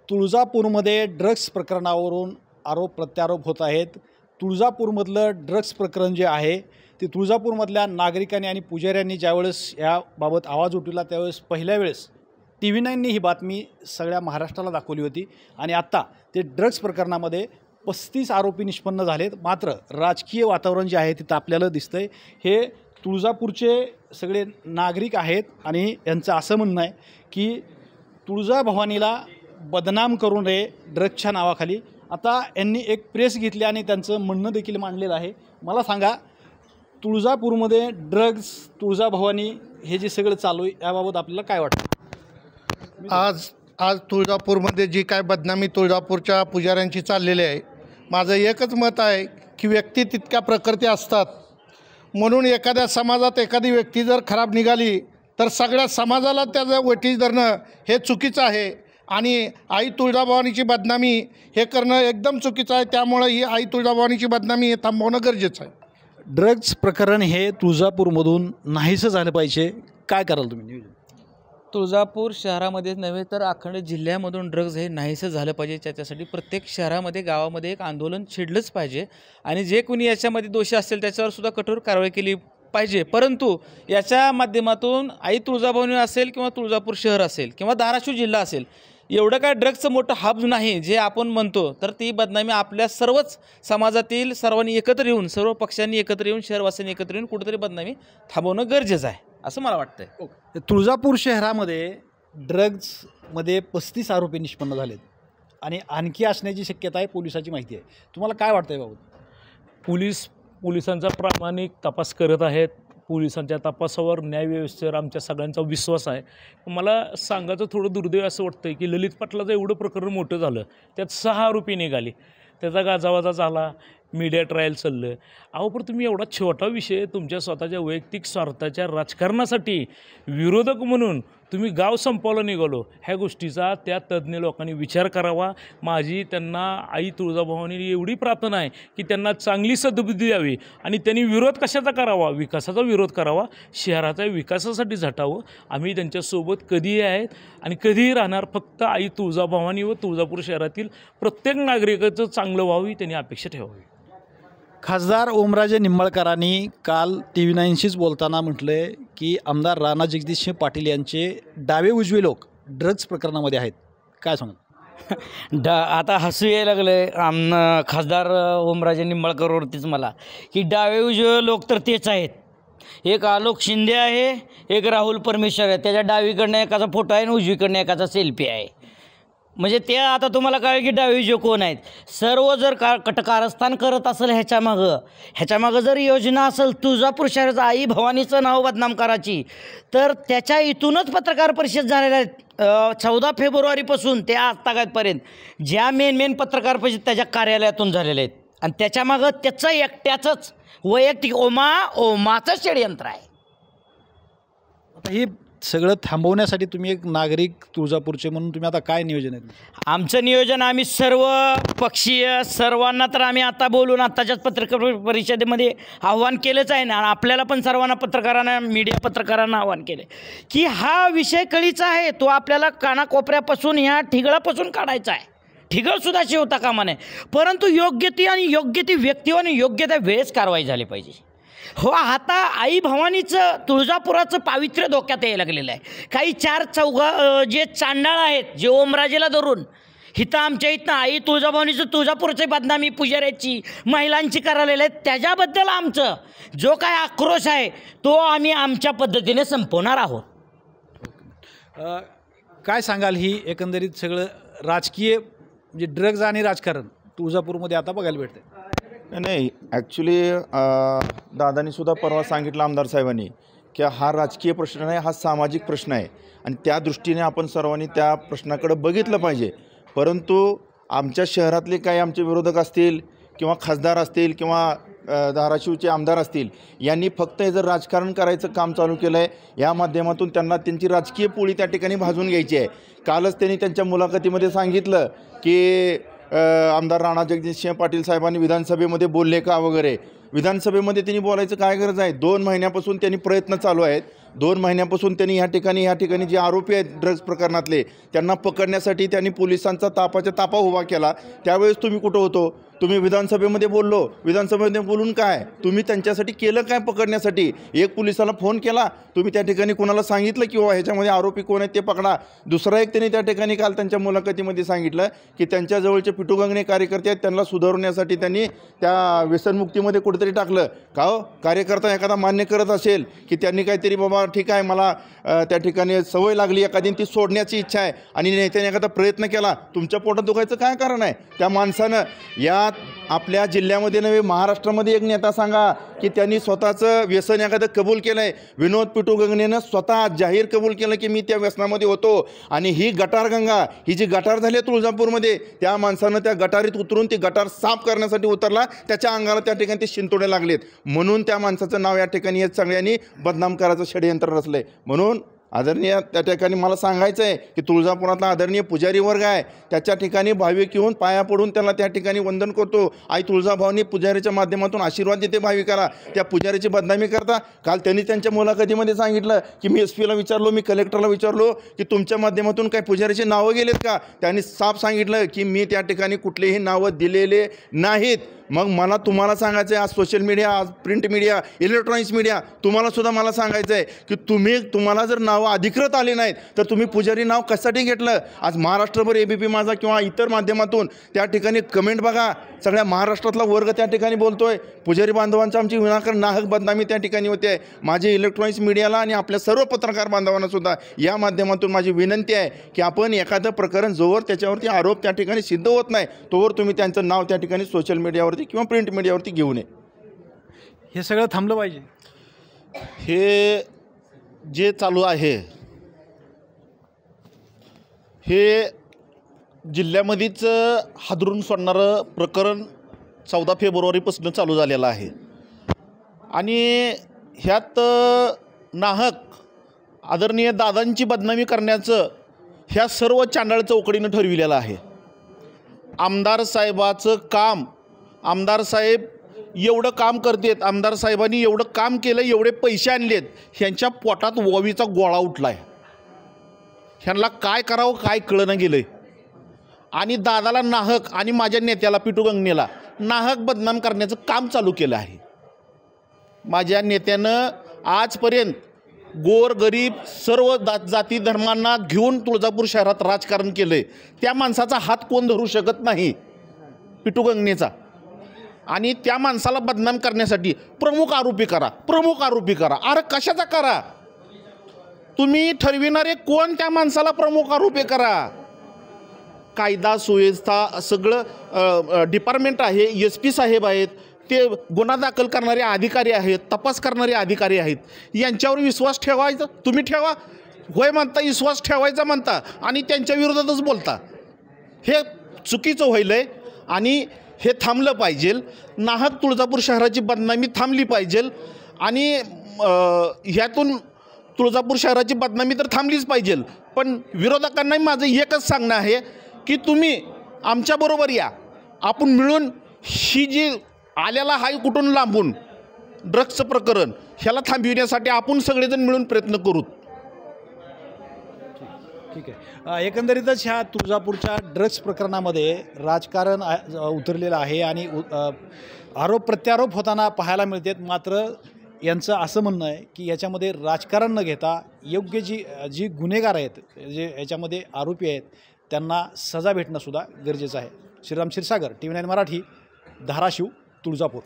तुळजापूरमध्ये drugs प्रकरणावरून आरोप प्रत्यारोप होत आहेत। तुळजापूरमधलं ड्रग्स प्रकरण जे आहे ते तुळजापूरमधल्या नागरिकांनी आणि पुजाऱ्यांनी ज्यावेळेस याबाबत आवाज उठवला त्यावेळेस पहिल्या वेळेस TV9नी ही बातमी सगळ्या महाराष्ट्राला दाखवली होती आणि आता ते ड्रग्स प्रकरणामध्ये 35 आरोपी निष्पन्न झालेत। मात्र राजकीय वातावरण जे आहे ते तापलेलं दिसतंय। हे तुळजापूरचे सगळे नागरिक आहेत आणि यांचं असं म्हणणं आहे की तुळजाभवानीला बदनाम करून रे ड्रग्सच्या नावाखाली। आता यांनी एक प्रेस घेतली आणि त्यांचं म्हणणं देखील मांडलेलं आहे। मला सांगा, तुळजापूरमध्ये ड्रग्स, तुळजाभवानी हे जे सगळं चालू आहे याबाबत आपल्याला काय वाटतं? आज तुळजापूरमध्ये जी काय बदनामी तुळजापूरच्या पुजाऱ्यांची चाललेली आहे, माझं एकच मत आहे की व्यक्ती तितक्या प्रकृती असतात म्हणून एखाद्या समाजात एखादी व्यक्ती जर खराब निघाली तर सगळ्या समाजाला त्याचं वटीस धरणं हे चुकीचं आहे आणि आई तुळजाभवानीची बदनामी हे करणं एकदम चुकीचं आहे। त्यामुळे ही आई तुळजाभवानीची बदनामी हे थांबवणं गरजेचं आहे। ड्रग्स प्रकरण हे तुळजापूरमधून नाहीसं झालं पाहिजे, काय कराल तुम्ही? तुळजापूर शहरामध्येच नव्हे तर अखंड जिल्ह्यामधून ड्रग्ज हे नाहीसं झालं पाहिजे। त्याच्यासाठी प्रत्येक शहरामध्ये गावामध्ये एक आंदोलन छेडलंच पाहिजे आणि जे कोणी याच्यामध्ये दोषी असेल त्याच्यावर सुद्धा कठोर कारवाई केली पाहिजे। परंतु याच्या माध्यमातून आई तुळजाभवानी असेल किंवा तुळजापूर शहर असेल किंवा धाराशिव जिल्हा असेल, एवढं काय ड्रग्सचं मोठं हब नाही जे आपण म्हणतो, तर ती बदनामी आपल्या सर्वच समाजातील सर्वांनी एकत्र येऊन, सर्व पक्षांनी एकत्र येऊन, शहरवासियांनी एकत्र येऊन कुठेतरी बदनामी थांबवणं गरजेचं आहे असं मला वाटतंय। तुळजापूर शहरामध्ये ड्रग्समध्ये 35 आरोपी निष्पन्न झालेत आणि आणखी असण्याची शक्यता आहे, पोलिसाची माहिती आहे। तुम्हाला काय वाटतंय बाबा? पोलिसांचा प्रामाणिक तपास करत आहेत। पोलिसांच्या तपासावर न्यायव्यवस्थेवर आमच्या सगळ्यांचा विश्वास आहे। मला सांगायचं थोडं दुर्दैव असं वाटतं की ललित पाटलाचं एवढं प्रकरण मोठं झालं, त्यात 6 आरोपी निघाले, त्याचा गाजावाजा झाला, मीडिया ट्रायल चाललं। अहो पण तुम्ही एवढा छोटा विषय तुमच्या स्वतःच्या वैयक्तिक स्वार्थाच्या राजकारणासाठी विरोधक म्हणून तुम्ही गाव संपवलं निघालो, ह्या गोष्टीचा त्या तज्ज्ञ लोकांनी विचार करावा। माझी त्यांना आई तुळजाभवानी एवढी प्रार्थना आहे की त्यांना चांगली सद्बुद्धी द्यावी आणि त्यांनी विरोध कशाचा करावा? विकासाचा विरोध करावा, शहराच्या विकासासाठी झटावं। आम्ही त्यांच्यासोबत कधीही आहेत आणि कधीही राहणार। फक्त आई तुळजाभवानी व तुळजापूर शहरातील प्रत्येक नागरिकाचं चांगलं व्हावी त्यांनी अपेक्षा ठेवावी। खासदार ओमराजे निंबाळकरांनी काल TV9शीच बोलताना म्हटलं की आमदार राणा जगजितसिंह पाटील यांचे डावे उजवे लोक ड्रग्स प्रकरणामध्ये आहेत, काय सांगा? आता हसू यायला लागलं खासदार ओमराजे निंबाळकरवरतीच मला की डावे उजवे लोक तर तेच आहेत। एक आलोक शिंदे आहे, एक राहुल परमेश्वर आहे, त्याच्या डावीकडनं एकाचा फोटो आहे आणि उजवीकडनं एकाचा सेल्फी आहे। म्हणजे ते आता तुम्हाला कळेल की डावे उजवे कोण आहेत। सर्व जर कारस्थान करत असेल ह्याच्यामागं जर योजना असेल तुळजापूर शहराचं आई भवानीचं नाव बदनाम करायची, तर त्याच्या इथूनच पत्रकार परिषद झालेल्या आहेत। 14 फेब्रुवारीपासून ते आज तागायतपर्यंत ज्या मेन पत्रकार परिषद त्याच्या कार्यालयातून झालेल्या आहेत आणि त्याच्यामागं त्याचं एकट्याचंच वैयक्तिक ओमाचं षडयंत्र आहे। आता हे सगळं थांबवण्यासाठी तुम्ही एक नागरिक तुळजापूरचे म्हणून तुम्ही आता काय नियोजन आहे? आमचं नियोजन आम्ही सर्व पक्षीय सर्वांना तर आम्ही आता बोलून आत्ताच्याच पत्रकार परिषदेमध्ये आव्हान केलंच आहे ना, आपल्याला पण सर्वांना पत्रकारांना मीडिया पत्रकारांना आव्हान केलं की हा विषय कळीचा आहे, तो आपल्याला कानाकोपऱ्यापासून ह्या ठिगळापासून काढायचा आहे। ठिगळसुद्धा शिवता कामा नये, परंतु योग्य ती व्यक्तीवर आणि योग्य त्या वेळेस कारवाई झाली पाहिजे। हो, आता आई भवानीचं तुळजापुराचं पावित्र्य धोक्यात यायला लागलेलं आहे। काही 4 जे चांडाळ आहेत जे ओमराजेला धरून इथं आमच्या इथनं आई तुळजाभवानीचं तुळजापूरची बदनामी पुजाऱ्याची महिलांची करालेलं आहे, त्याच्याबद्दल आमचं जो काय आक्रोश आहे तो आम्ही आमच्या पद्धतीने संपवणार आहोत। काय सांगाल ही एकंदरीत सगळं राजकीय म्हणजे ड्रग्ज आणि राजकारण तुळजापूरमध्ये आता बघायला भेटते? नाही, ॲक्च्युली दादांनी सुद्धा परवा सांगितलं आमदार साहेबांनी की हा राजकीय प्रश्न नाही, हा सामाजिक प्रश्न आहे आणि त्या दृष्टीने आपण सर्वांनी त्या प्रश्नाकडे बघितलं पाहिजे। परंतु आमच्या शहरातले काही आमचे विरोधक असतील किंवा खासदार असतील किंवा धाराशिवचे आमदार असतील, यांनी फक्त हे जर राजकारण करायचं काम चालू केलं आहे, या माध्यमातून त्यांना त्यांची राजकीय पोळी त्या ठिकाणी भाजून घ्यायची आहे। कालच त्यांनी त्यांच्या मुलाखतीमध्ये सांगितलं की आमदार राणा जगजितसिंह पाटील साहेबांनी विधानसभेमध्ये बोलले का वगैरे। विधानसभेमध्ये त्यांनी बोलायचं काय गरज आहे? 2 महिन्यापासून त्यांनी प्रयत्न चालू आहेत, 2 महिन्यापासून त्यांनी ह्या ठिकाणी जे आरोपी आहेत ड्रग्ज प्रकरणातले त्यांना पकडण्यासाठी त्यांनी पोलिसांचा तापाच्या तापा उभा केला। त्यावेळेस तुम्ही कुठं होतो? तुम्ही विधानसभेमध्ये विधानसभेमध्ये बोलून काय तुम्ही त्यांच्यासाठी केलं काय? पकडण्यासाठी एक पोलिसाला फोन केला, तुम्ही त्या ठिकाणी कोणाला सांगितलं की ह्याच्यामध्ये आरोपी कोण आहेत ते पकडा? दुसरा एक त्यांनी त्या ठिकाणी काल त्यांच्या मुलाखतीमध्ये सांगितलं की त्यांच्याजवळचे पिटू गंगणे कार्यकर्ते आहेत, त्यांना सुधारण्यासाठी त्यांनी त्या व्यसनमुक्तीमध्ये कुठेतरी टाकलं का? हो, कार्यकर्ता एखादा मान्य करत असेल की त्यांनी काहीतरी बाबा ठीक आहे मला त्या ठिकाणी सवय लागली एखादी ती सोडण्याची इच्छा आहे आणि नेत्याने एखादा प्रयत्न केला, तुमच्या पोटात दुखायचं काय कारण आहे? त्या माणसानं या आपल्या जिल्ह्यामध्ये नव्हे महाराष्ट्रामध्ये एक नेता सांगा की त्यांनी स्वतःचं व्यसन एखादं कबूल केलं आहे। विनोद पिटू गंगणेनं स्वतः जाहीर कबूल केलं की मी त्या व्यसनामध्ये होतो आणि ही गटारगंगा ही जी गटार झाली आहे तुळजापूरमध्ये, त्या माणसानं त्या गटारीत उतरून ती गटार साफ करण्यासाठी उतरला, त्याच्या अंगाला त्या ठिकाणी ते शिंतोडे लागलेत म्हणून त्या माणसाचं नाव या ठिकाणी हे सगळ्यांनी बदनाम करायचं षडयंत्र रचलं आहे। म्हणून आदरणीय त्या ठिकाणी मला सांगायचं आहे की तुळजापुरातला आदरणीय पुजारी वर्ग आहे, त्याच्या ठिकाणी भाविक येऊन पाया पडून त्याला त्या ठिकाणी वंदन करतो। आई तुळजाभवानी पुजारीच्या माध्यमातून आशीर्वाद देते भाविकाला, त्या पुजारीची बदनामी करता। काल त्यांनी त्यांच्या मुलाखतीमध्ये सांगितलं की मी SP ला विचारलो, मी कलेक्टरला विचारलो की तुमच्या माध्यमातून काही पुजारीची नावं गेलेत का? त्यांनी साफ सांगितलं की मी त्या ठिकाणी कुठलीही नावं दिलेले नाहीत। मग मला तुम्हाला सांगायचं आहे, आज सोशल मीडिया, आज प्रिंट मीडिया, इलेक्ट्रॉनिक्स मीडिया, तुम्हालासुद्धा मला सांगायचं आहे की तुम्हाला जर नावं अधिकृत आली नाहीत तर तुम्ही पुजारी नाव कशासाठी घेतलं? आज महाराष्ट्रभर ABP माझा किंवा इतर माध्यमातून त्या ठिकाणी कमेंट बघा, सगळ्या महाराष्ट्रातला वर्ग त्या ठिकाणी बोलतोय पुजारी बांधवांचा आमची विनाकारण नाहक बदनामी त्या ठिकाणी होते। माझे इलेक्ट्रॉनिक्स मीडियाला आणि आपल्या सर्व पत्रकार बांधवांनासुद्धा या माध्यमातून माझी विनंती आहे की आपण एखादं प्रकरण जोवर त्याच्यावरती आरोप त्या ठिकाणी सिद्ध होत नाही तोवर तुम्ही त्यांचं नाव त्या ठिकाणी सोशल मीडियावर किंवा प्रिंट मीडियावरती घेऊ नये। हे सगळं थांबलं पाहिजे। हे जे चालू आहे हे जिल्ह्यामध्येच हादरून सोडणारं प्रकरण 14 फेब्रुवारीपासून चालू झालेलं आहे आणि ह्यात नाहक आदरणीय दादांची बदनामी करण्याचं ह्या सर्व चांडाळ चौकडीनं ठरविलेलं आहे। आमदार साहेबाचं काम, आमदार साहेब एवढं काम करतेत, आमदार साहेबांनी एवढं काम केलं, एवढे पैसे आणलेत, ह्यांच्या पोटात ववीचा गोळा उठला आहे। ह्यांना काय करावं काय कळलं गेलं आणि दादाला नाहक आणि माझ्या नेत्याला पिटू गंगणेला नाहक बदनाम करण्याचं काम चालू केलं आहे। माझ्या नेत्यानं आजपर्यंत गोर गरीब सर्व जाती धर्मांना घेऊन तुळजापूर शहरात राजकारण केलं आहे। त्या माणसाचा हात कोण धरू शकत नाही, पिटू गंगणेचा, आणि त्या माणसाला बदनाम करण्यासाठी प्रमुख आरोपी करा। अरे कशाचा करा? तुम्ही ठरविणारे कोण? त्या माणसाला प्रमुख आरोपी करा। कायदा सुव्यवस्था सगळं डिपार्टमेंट आहे, SP साहेब आहेत, ते गुन्हा दाखल करणारे अधिकारी आहेत, तपास करणारे अधिकारी आहेत, यांच्यावर विश्वास ठेवायचा तुम्ही ठेवा, होय म्हणता, विश्वास ठेवायचा म्हणता आणि त्यांच्या विरोधातच बोलता, हे चुकीचं होईल आहे आणि हे थांबलं पाहिजे। नाहक तुळजापूर शहराची बदनामी थांबली पाहिजे आणि ह्यातून तुळजापूर शहराची बदनामी तर थांबलीच पाहिजे। पण विरोधकांनाही माझं एकच सांगणं आहे की तुम्ही आमच्याबरोबर या, आपण मिळून ही जी आलेला हाय कुठून लांबून ड्रग्सचं प्रकरण ह्याला थांबविण्यासाठी आपण सगळेजण मिळून प्रयत्न करू। ठीक आहे, एकंदरीतच ह्या तुळजापूरच्या ड्रग्स प्रकरणामध्ये राजकारण उतरलेलं आहे आणि आरोप प्रत्यारोप होताना पाहायला मिळतात। मात्र यांचं असं म्हणणं आहे की याच्यामध्ये राजकारण न घेता योग्य जी गुन्हेगार आहेत, जे याच्यामध्ये आरोपी आहेत, त्यांना सजा भेटणंसुद्धा गरजेचं आहे। श्रीराम क्षीरसागर, TV9 मराठी, धाराशिव, तुळजापूर।